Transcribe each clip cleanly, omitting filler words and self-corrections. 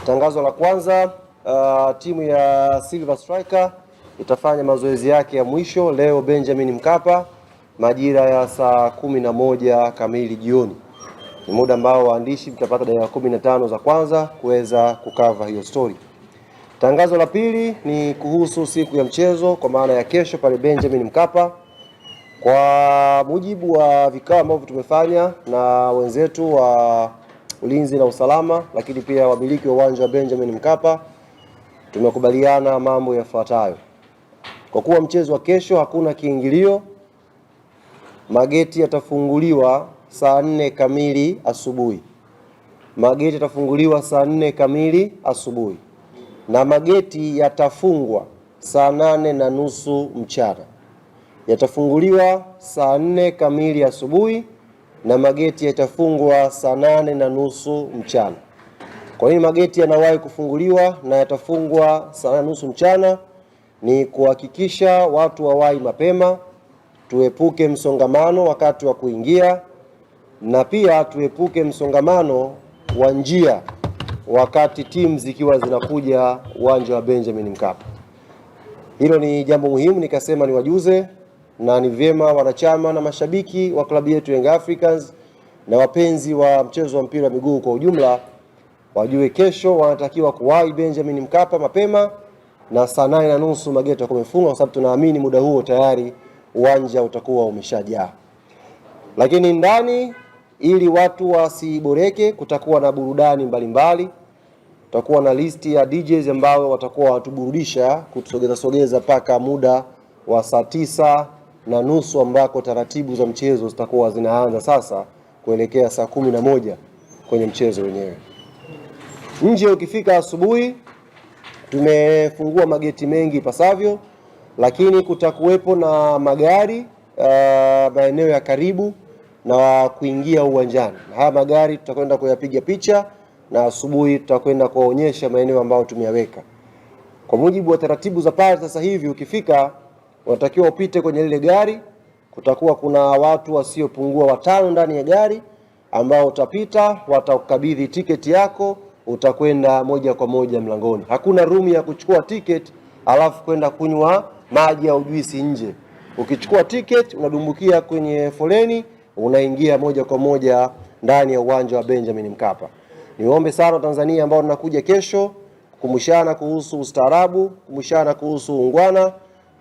Tangazo la kwanza, timu ya Silver Striker itafanya mazoezi yake ya mwisho leo Benjamin Mkapa majira ya saa 11 kamili jioni. Ni muda ambao waandishi mtapata dakika 15 za kwanza kuweza kukava hiyo story. Tangazo la pili ni kuhusu siku ya mchezo kwa maana ya kesho pale Benjamin Mkapa. Kwa mujibu wa vikao ambavyo tumefanya na wenzetu wa ulinzi na usalama, lakini pia wamiliki wa uwanja wa Benjamin Mkapa, tumekubaliana mambo yafuatayo. Kwa kuwa mchezo wa kesho hakuna kiingilio, mageti yatafunguliwa saa 4 kamili asubuhi. Mageti yatafunguliwa saa 4 kamili asubuhi na mageti yatafungwa saa 8:30 mchana. Yatafunguliwa saa 4 kamili asubuhi na mageti yatafungwa saa 8:30 mchana. Kwa nini mageti yanawahi kufunguliwa na yatafungwa saa 8:30 mchana? Ni kuhakikisha watu wawahi mapema, tuepuke msongamano wakati wa kuingia, na pia tuepuke msongamano wa njia wakati timu zikiwa zinakuja uwanja wa Benjamin Mkapa. Hilo ni jambo muhimu, nikasema niwajuze, na ni vyema wanachama na mashabiki wa klabu yetu Young Africans na wapenzi wa mchezo wa mpira wa miguu kwa ujumla wajue kesho wanatakiwa kuwahi Benjamin Mkapa mapema, na saa 8:30 mageti yatakuwa yamefungwa, kwa sababu tunaamini muda huo tayari uwanja utakuwa umeshajaa. Lakini ndani, ili watu wasiboreke, kutakuwa na burudani mbalimbali. Tutakuwa na listi ya DJs ambao watakuwa watuburudisha kutusogeza mpaka muda wa saa 9:30 ambako taratibu za mchezo zitakuwa zinaanza sasa kuelekea saa 11 kwenye mchezo wenyewe. Nje ukifika asubuhi, tumefungua mageti mengi pasavyo, lakini kutakuwepo na magari maeneo ya karibu na kuingia uwanjani. Haya magari tutakwenda kuyapiga picha na asubuhi tutakwenda kuonyesha maeneo ambayo tumeyaweka. Kwa mujibu wa taratibu za pale sasa hivi, ukifika unatakiwa upite kwenye lile gari. Kutakuwa kuna watu wasiopungua 5 ndani ya gari ambao utapita, watakukabidhi tiketi yako, utakwenda moja kwa moja mlangoni. Hakuna room ya kuchukua tiketi alafu kwenda kunywa maji au juisi nje. Ukichukua tiketi unadumbukia kwenye foleni, unaingia moja kwa moja ndani ya uwanja wa Benjamin Mkapa. Niombe sana Tanzania ambao tunakuja kesho kukumbushana kuhusu ustaarabu, kukumbushana kuhusu ungwana,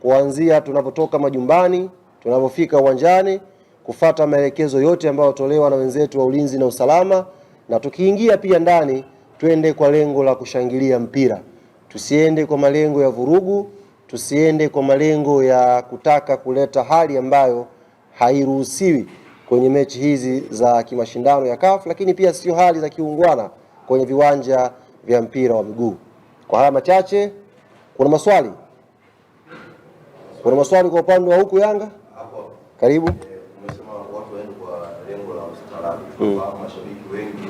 kuanzia tunapotoka majumbani, tunapofika uwanjani, kufata maelekezo yote ambayo tolewa na wenzetu wa ulinzi na usalama, na tukiingia pia ndani twende kwa lengo la kushangilia mpira. Tusiende kwa malengo ya vurugu, tusiende kwa malengo ya kutaka kuleta hali ambayo hairuhusiwi kwenye mechi hizi za kimashindano ya CAF, lakini pia sio hali za kiungwana kwenye viwanja vya mpira wa miguu. Kwa haya machache, kuna maswali? Kuna maswali kwa upande wa huku Yanga? Karibu. Umesema watu waende kwa lengo la ustaarabu. Kwa mashabiki wengi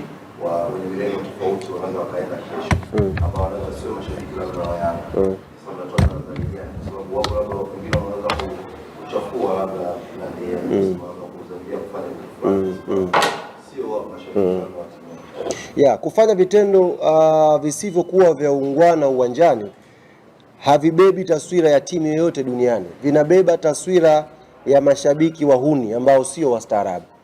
wenye milengo tofauti wanaweza wakaenda kesho. Hapa wanaweza sio mashabiki labda wa Yanga. Sasa tunatoa Tanzania kwa sababu wao labda wengine wanaweza kuchafua labda na ndio kuzambia kufanya sio wao mashabiki wa kufanya vitendo visivyokuwa vya ungwana uwanjani havibebi taswira ya timu yoyote duniani. Vinabeba taswira ya mashabiki wahuni ambao sio wastaarabu.